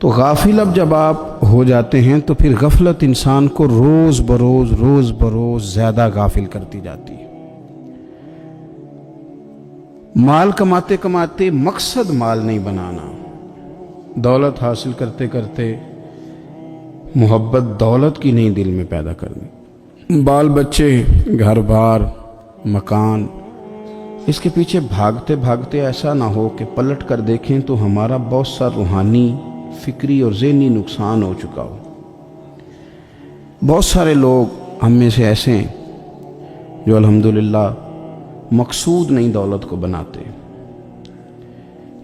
تو غافل اب جب آپ ہو جاتے ہیں تو پھر غفلت انسان کو روز بروز زیادہ غافل کرتی جاتی ہے۔ مال کماتے کماتے مقصد مال نہیں بنانا، دولت حاصل کرتے کرتے محبت دولت کی نہیں دل میں پیدا کرنی، بال بچے، گھر بار، مکان، اس کے پیچھے بھاگتے بھاگتے ایسا نہ ہو کہ پلٹ کر دیکھیں تو ہمارا بہت سا روحانی، فکری اور ذہنی نقصان ہو چکا ہو۔ بہت سارے لوگ ہم میں سے ایسے ہیں جو الحمدللہ مقصود نہیں دولت کو بناتے،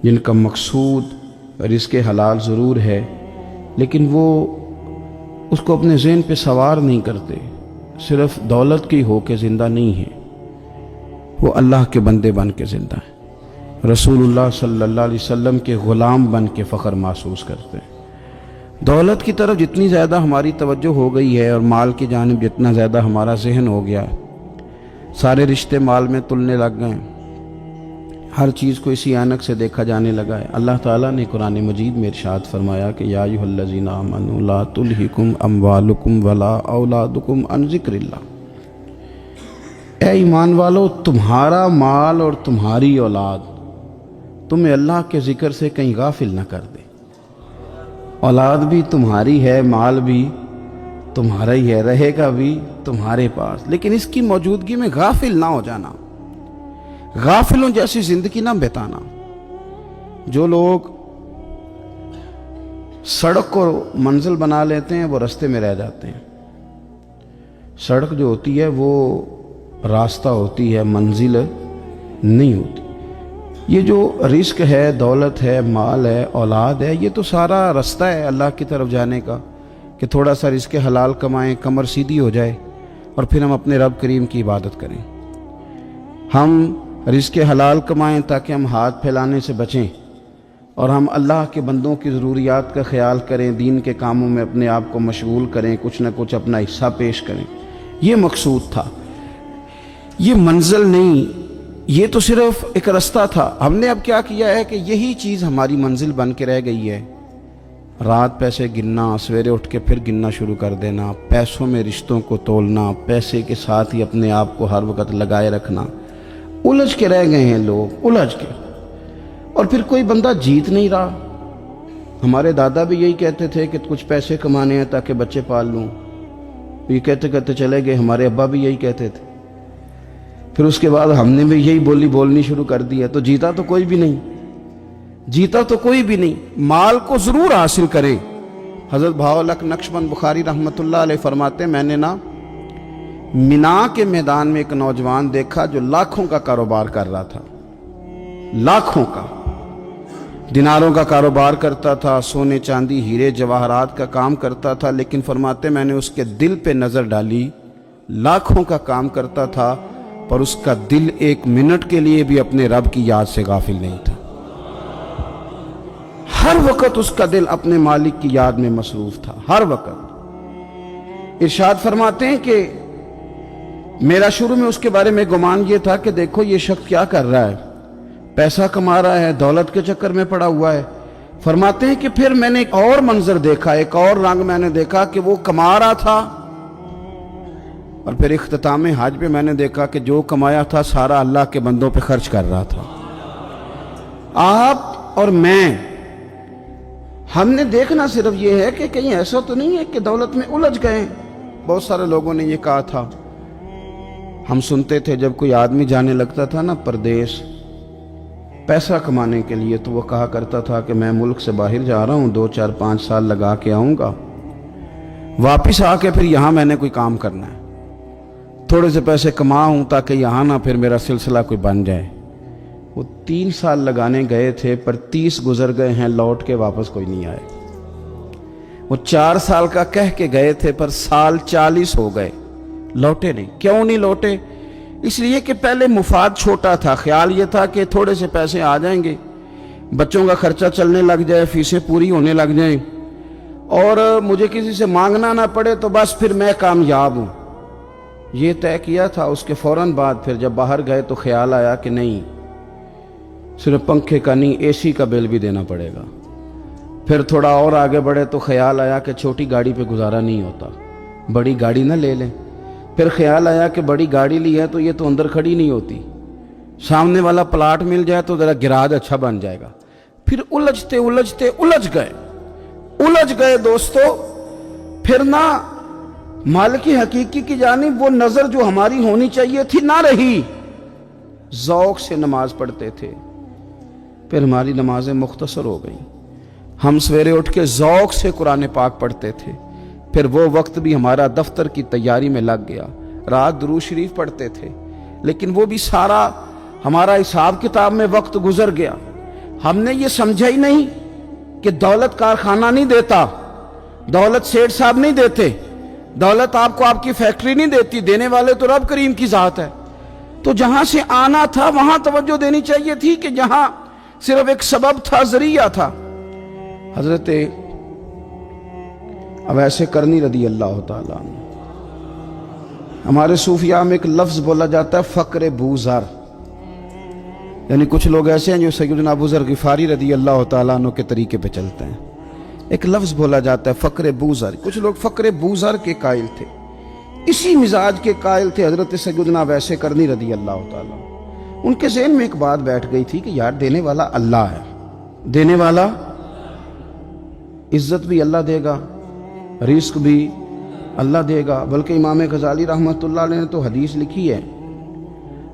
جن کا مقصود رزق حلال ضرور ہے لیکن وہ اس کو اپنے ذہن پہ سوار نہیں کرتے، صرف دولت کی ہو کے زندہ نہیں ہیں، وہ اللہ کے بندے بن کے زندہ ہیں، رسول اللہ صلی اللہ علیہ وسلم کے غلام بن کے فخر محسوس کرتے ہیں۔ دولت کی طرف جتنی زیادہ ہماری توجہ ہو گئی ہے اور مال کی جانب جتنا زیادہ ہمارا ذہن ہو گیا، سارے رشتے مال میں تلنے لگ گئے، ہر چیز کو اسی عینک سے دیکھا جانے لگا ہے۔ اللہ تعالیٰ نے قرآن مجید میں ارشاد فرمایا کہ یا ایھا الذین آمنوا لا تلہکم اموالکم ولا اولادکم عن ذکر اللہ، اے ایمان والو، تمہارا مال اور تمہاری اولاد تمہیں اللہ کے ذکر سے کہیں غافل نہ کر دے۔ اولاد بھی تمہاری ہے، مال بھی تمہارا ہی ہے، رہے گا بھی تمہارے پاس، لیکن اس کی موجودگی میں غافل نہ ہو جانا، غافلوں جیسی زندگی نہ بتانا۔ جو لوگ سڑک کو منزل بنا لیتے ہیں وہ راستے میں رہ جاتے ہیں۔ سڑک جو ہوتی ہے وہ راستہ ہوتی ہے، منزل نہیں ہوتی۔ یہ جو رزق ہے، دولت ہے، مال ہے، اولاد ہے، یہ تو سارا راستہ ہے اللہ کی طرف جانے کا، کہ تھوڑا سا رزق حلال کمائیں، کمر سیدھی ہو جائے اور پھر ہم اپنے رب کریم کی عبادت کریں۔ ہم رزق حلال کمائیں تاکہ ہم ہاتھ پھیلانے سے بچیں اور ہم اللہ کے بندوں کی ضروریات کا خیال کریں، دین کے کاموں میں اپنے آپ کو مشغول کریں، کچھ نہ کچھ اپنا حصہ پیش کریں۔ یہ مقصود تھا، یہ منزل نہیں، یہ تو صرف ایک راستہ تھا۔ ہم نے اب کیا کیا ہے کہ یہی چیز ہماری منزل بن کے رہ گئی ہے۔ رات پیسے گننا، سویرے اٹھ کے پھر گننا شروع کر دینا، پیسوں میں رشتوں کو تولنا، پیسے کے ساتھ ہی اپنے آپ کو ہر وقت لگائے رکھنا، الجھ کے رہ گئے ہیں لوگ، الجھ کے، اور پھر کوئی بندہ جیت نہیں رہا۔ ہمارے دادا بھی یہی کہتے تھے کہ کچھ پیسے کمانے ہیں تاکہ بچے پال لوں، یہ کہتے کہتے چلے گئے۔ ہمارے ابا بھی یہی کہتے تھے، پھر اس کے بعد ہم نے بھی یہی بولنی شروع کر دی ہے، تو جیتا تو کوئی بھی نہیں، جیتا تو کوئی بھی نہیں۔ مال کو ضرور حاصل کریں۔ حضرت بہاءالحق نقشبند بخاری رحمۃ اللہ علیہ فرماتے ہیں، میں نے منا کے میدان میں ایک نوجوان دیکھا جو لاکھوں کا کاروبار کر رہا تھا، لاکھوں کا، دیناروں کا کاروبار کرتا تھا، سونے چاندی ہیرے جواہرات کا کام کرتا تھا، لیکن فرماتے میں نے اس کے دل پہ نظر ڈالی، لاکھوں کا کام کرتا تھا پر اس کا دل ایک منٹ کے لیے بھی اپنے رب کی یاد سے غافل نہیں تھا۔ ہر وقت اس کا دل اپنے مالک کی یاد میں مصروف تھا، ہر وقت۔ ارشاد فرماتے ہیں کہ میرا شروع میں اس کے بارے میں گمان یہ تھا کہ دیکھو یہ شخص کیا کر رہا ہے، پیسہ کما رہا ہے، دولت کے چکر میں پڑا ہوا ہے۔ فرماتے ہیں کہ پھر میں نے ایک اور منظر دیکھا، ایک اور رنگ میں نے دیکھا کہ وہ کما رہا تھا، اور پھر اختتام حج پہ میں نے دیکھا کہ جو کمایا تھا سارا اللہ کے بندوں پہ خرچ کر رہا تھا۔ آپ اور میں، ہم نے دیکھنا صرف یہ ہے کہ کہیں ایسا تو نہیں ہے کہ دولت میں الجھ گئے۔ بہت سارے لوگوں نے یہ کہا تھا، ہم سنتے تھے جب کوئی آدمی جانے لگتا تھا نا پردیس پیسہ کمانے کے لیے، تو وہ کہا کرتا تھا کہ میں ملک سے باہر جا رہا ہوں، 2 4 5 سال لگا کے آؤں گا، واپس آ کے پھر یہاں میں نے کوئی کام کرنا ہے، تھوڑے سے پیسے کماؤں تاکہ یہاں نہ پھر میرا سلسلہ کوئی بن جائے۔ وہ 3 سال لگانے گئے تھے پر 30 گزر گئے ہیں، لوٹ کے واپس کوئی نہیں آئے۔ وہ 4 سال کا کہہ کے گئے تھے پر سال 40 ہو گئے، لوٹے نہیں۔ کیوں نہیں لوٹے؟ اس لیے کہ پہلے مفاد چھوٹا تھا، خیال یہ تھا کہ تھوڑے سے پیسے آ جائیں گے، بچوں کا خرچہ چلنے لگ جائے، فیسیں پوری ہونے لگ جائیں، اور مجھے کسی سے مانگنا نہ پڑے تو بس پھر میں کامیاب ہوں۔ یہ طے کیا تھا۔ اس کے فوراً بعد پھر جب باہر گئے تو خیال آیا کہ نہیں، صرف پنکھے کا نہیں، اے سی کا بل بھی دینا پڑے گا، پھر تھوڑا اور آگے بڑھے تو خیال آیا کہ چھوٹی گاڑی پہ گزارا نہیں ہوتا، بڑی گاڑی نہ لے لیں۔ پھر خیال آیا کہ بڑی گاڑی لی ہے تو یہ تو اندر کھڑی نہیں ہوتی، سامنے والا پلاٹ مل جائے تو ذرا گراج اچھا بن جائے گا۔ پھر الجھتے الجھتے الجھ گئے دوستو۔ پھر نہ مالک حقیقی کی جانب وہ نظر جو ہماری ہونی چاہیے تھی نہ رہی۔ ذوق سے نماز پڑھتے تھے، پھر ہماری نمازیں مختصر ہو گئیں۔ ہم سویرے اٹھ کے ذوق سے قرآن پاک پڑھتے تھے، پھر وہ وقت بھی ہمارا دفتر کی تیاری میں لگ گیا۔ رات درود شریف پڑھتے تھے، لیکن وہ بھی سارا ہمارا حساب کتاب میں وقت گزر گیا۔ ہم نے یہ سمجھا ہی نہیں کہ دولت کارخانہ نہیں دیتا، دولت سیٹھ صاحب نہیں دیتے، دولت آپ کو آپ کی فیکٹری نہیں دیتی، دینے والے تو رب کریم کی ذات ہے۔ تو جہاں سے آنا تھا وہاں توجہ دینی چاہیے تھی کہ جہاں صرف ایک سبب تھا، ذریعہ تھا۔ حضرت اویس کرنی رضی اللہ تعالیٰ عنہ، ہمارے صوفیاء میں ایک لفظ بولا جاتا ہے فقر بوذر، یعنی کچھ لوگ ایسے ہیں جو سیدنا ابو ذر غفاری رضی اللہ تعالیٰ عنہ کے طریقے پہ چلتے ہیں۔ ایک لفظ بولا جاتا ہے فقر بوذر، کچھ لوگ فقر بوذر کے قائل تھے، اسی مزاج کے قائل تھے حضرت سیدنا اویس کرنی رضی اللہ تعالیٰ۔ ان کے ذہن میں ایک بات بیٹھ گئی تھی کہ یار دینے والا اللہ ہے، دینے والا، عزت بھی اللہ دے گا، رزق بھی اللہ دے گا۔ بلکہ امام غزالی رحمۃ اللہ علیہ نے تو حدیث لکھی ہے،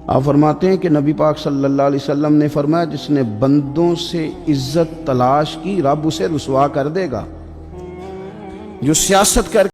آپ فرماتے ہیں کہ نبی پاک صلی اللہ علیہ وسلم نے فرمایا جس نے بندوں سے عزت تلاش کی رب اسے رسوا کر دے گا۔ جو سیاست کر